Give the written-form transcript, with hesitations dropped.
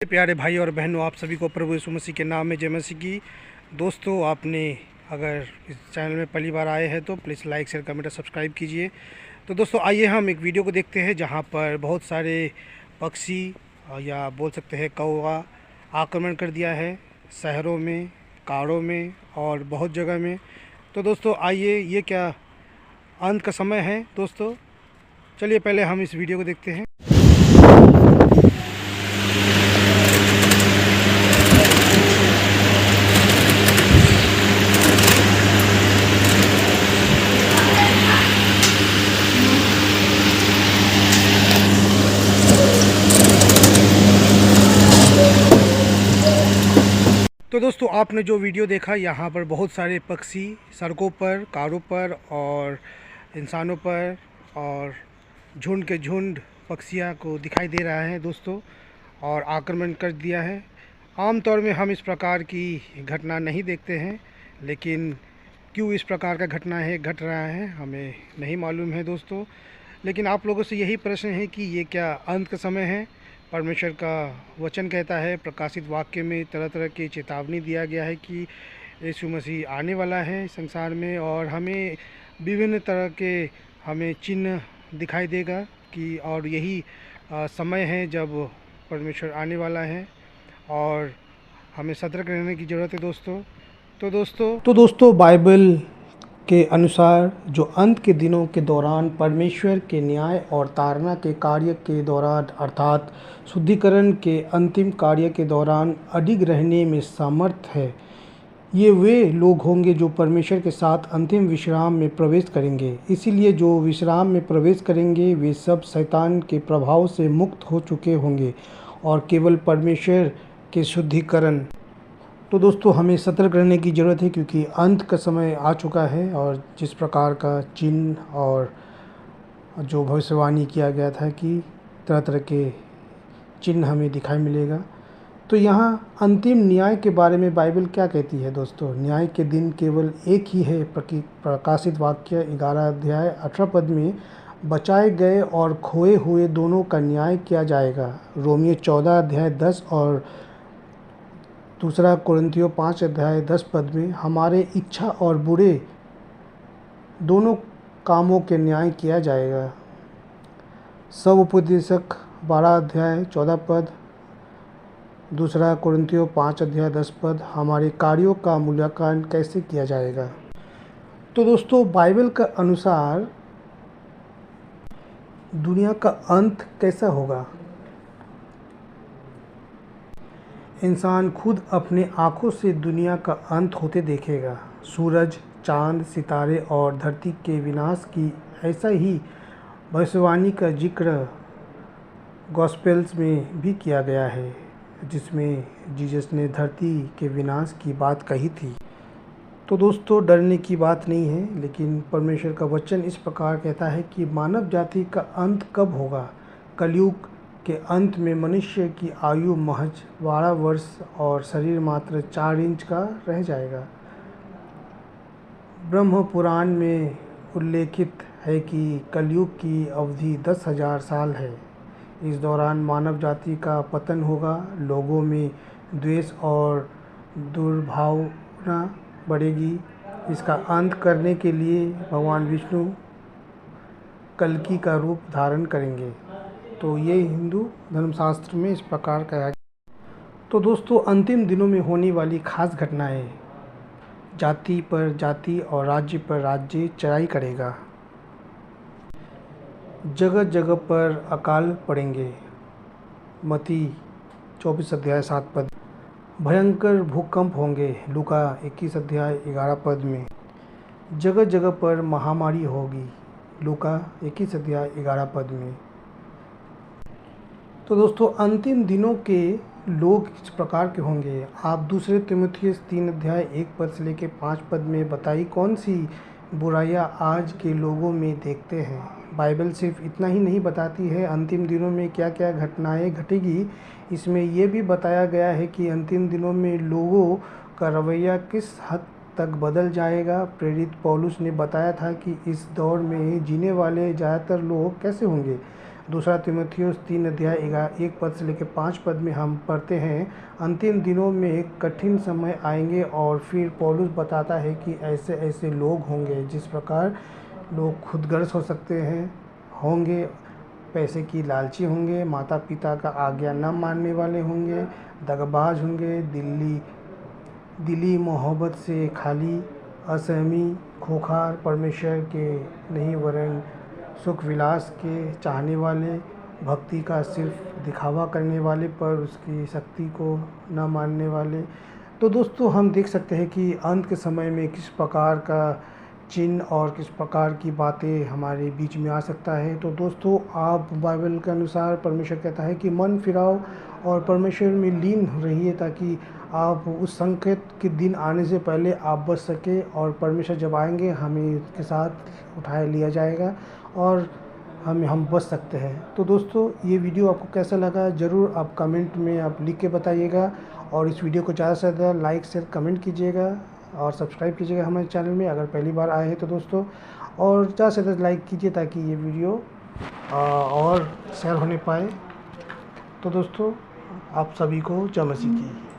प्यारे भाई और बहनों, आप सभी को प्रभु यीशु मसीह के नाम में जय मसीह की। दोस्तों, आपने अगर इस चैनल में पहली बार आए हैं तो प्लीज़ लाइक शेयर कमेंट और सब्सक्राइब कीजिए। तो दोस्तों, आइए हम एक वीडियो को देखते हैं जहां पर बहुत सारे पक्षी या बोल सकते हैं कौवा आक्रमण कर दिया है शहरों में, कारों में और बहुत जगह में। तो दोस्तों आइए, ये क्या अंत का समय है? दोस्तों चलिए पहले हम इस वीडियो को देखते हैं। तो दोस्तों, आपने जो वीडियो देखा, यहाँ पर बहुत सारे पक्षी सड़कों पर, कारों पर और इंसानों पर और झुंड के झुंड पक्षियों को दिखाई दे रहा है दोस्तों, और आक्रमण कर दिया है। आमतौर में हम इस प्रकार की घटना नहीं देखते हैं, लेकिन क्यों इस प्रकार का घट रहा है हमें नहीं मालूम है दोस्तों। लेकिन आप लोगों से यही प्रश्न है कि ये क्या अंत का समय है? परमेश्वर का वचन कहता है, प्रकाशित वाक्य में तरह तरह की चेतावनी दिया गया है कि यीशु मसीह आने वाला है संसार में, और हमें विभिन्न तरह के हमें चिन्ह दिखाई देगा कि और यही समय है जब परमेश्वर आने वाला है और हमें सतर्क रहने की ज़रूरत है दोस्तों। तो दोस्तों बाइबल के अनुसार जो अंत के दिनों के दौरान परमेश्वर के न्याय और ताड़ना के कार्य के दौरान, अर्थात शुद्धिकरण के अंतिम कार्य के दौरान अडिग रहने में समर्थ है, ये वे लोग होंगे जो परमेश्वर के साथ अंतिम विश्राम में प्रवेश करेंगे। इसीलिए जो विश्राम में प्रवेश करेंगे वे सब शैतान के प्रभाव से मुक्त हो चुके होंगे और केवल परमेश्वर के शुद्धिकरण। तो दोस्तों हमें सतर्क रहने की ज़रूरत है, क्योंकि अंत का समय आ चुका है और जिस प्रकार का चिन्ह और जो भविष्यवाणी किया गया था कि तरह तरह के चिन्ह हमें दिखाई मिलेगा। तो यहाँ अंतिम न्याय के बारे में बाइबल क्या कहती है दोस्तों? न्याय के दिन केवल एक ही है। प्रकाशित वाक्य 11 अध्याय 18 पद में बचाए गए और खोए हुए दोनों का न्याय किया जाएगा। रोमियो 14 अध्याय 10 और दूसरा कोरिन्थियों 5 अध्याय 10 पद में हमारे इच्छा और बुरे दोनों कामों के न्याय किया जाएगा। सब उपदेशक 12 अध्याय 14 पद, दूसरा कोरिन्थियों 5 अध्याय 10 पद, हमारे कार्यों का मूल्यांकन कैसे किया जाएगा। तो दोस्तों बाइबल का अनुसार दुनिया का अंत कैसा होगा? इंसान खुद अपने आँखों से दुनिया का अंत होते देखेगा। सूरज, चांद, सितारे और धरती के विनाश की ऐसा ही भविष्यवाणी का जिक्र गॉस्पेल्स में भी किया गया है, जिसमें जीसस ने धरती के विनाश की बात कही थी। तो दोस्तों डरने की बात नहीं है, लेकिन परमेश्वर का वचन इस प्रकार कहता है कि मानव जाति का अंत कब होगा। कलयुग के अंत में मनुष्य की आयु महज 12 वर्ष और शरीर मात्र 4 इंच का रह जाएगा। ब्रह्म पुराण में उल्लेखित है कि कलयुग की अवधि 10,000 साल है। इस दौरान मानव जाति का पतन होगा, लोगों में द्वेष और दुर्भावना बढ़ेगी। इसका अंत करने के लिए भगवान विष्णु कल्कि का रूप धारण करेंगे। तो ये हिंदू धर्मशास्त्र में इस प्रकार कहा गया। तो दोस्तों अंतिम दिनों में होने वाली खास घटनाएं, जाति पर जाति और राज्य पर राज्य चढ़ाई करेगा। जगह जगह पर अकाल पड़ेंगे। मत्ती 24 अध्याय 7 पद। भयंकर भूकंप होंगे। लूका 21 अध्याय 11 पद में। जगह जगह पर महामारी होगी। लूका 21 अध्याय 11 पद में। तो दोस्तों अंतिम दिनों के लोग इस प्रकार के होंगे। आप दूसरे तीमुथियुस 3 अध्याय 1 पद से लेकर 5 पद में बताई कौन सी बुराइयां आज के लोगों में देखते हैं। बाइबल सिर्फ इतना ही नहीं बताती है अंतिम दिनों में क्या क्या घटनाएं घटेगी, इसमें यह भी बताया गया है कि अंतिम दिनों में लोगों का रवैया किस हद तक बदल जाएगा। प्रेरित पौलुस ने बताया था कि इस दौर में जीने वाले ज़्यादातर लोग कैसे होंगे। दूसरा तीमुथियुस 3 अध्याय 1 पद से लेकर 5 पद में हम पढ़ते हैं, अंतिम दिनों में एक कठिन समय आएंगे। और फिर पौलुस बताता है कि ऐसे ऐसे लोग होंगे जिस प्रकार लोग खुदगर्ज हो सकते हैं, होंगे पैसे की लालची होंगे, माता पिता का आज्ञा न मानने वाले होंगे, दगाबाज होंगे, दिली मोहब्बत से खाली, असहमी, खोखार, परमेश्वर के नहीं वरन सुख विलास के चाहने वाले, भक्ति का सिर्फ दिखावा करने वाले पर उसकी शक्ति को न मानने वाले। तो दोस्तों हम देख सकते हैं कि अंत के समय में किस प्रकार का चिन्ह और किस प्रकार की बातें हमारे बीच में आ सकता है। तो दोस्तों आप बाइबल के अनुसार परमेश्वर कहता है कि मन फिराओ और परमेश्वर में लीन रहिए, ताकि आप उस संकट के दिन आने से पहले आप बच सके, और परमेश्वर जब आएंगे हमें उसके साथ उठाया लिया जाएगा और हम बच सकते हैं। तो दोस्तों ये वीडियो आपको कैसा लगा ज़रूर आप कमेंट में आप लिख के बताइएगा, और इस वीडियो को ज़्यादा से ज़्यादा लाइक शेयर कमेंट कीजिएगा और सब्सक्राइब कीजिएगा हमारे चैनल में अगर पहली बार आए हैं तो दोस्तों, और ज़्यादा से ज़्यादा लाइक कीजिए ताकि ये वीडियो और शेयर होने पाए। तो दोस्तों आप सभी को जय मसीह की।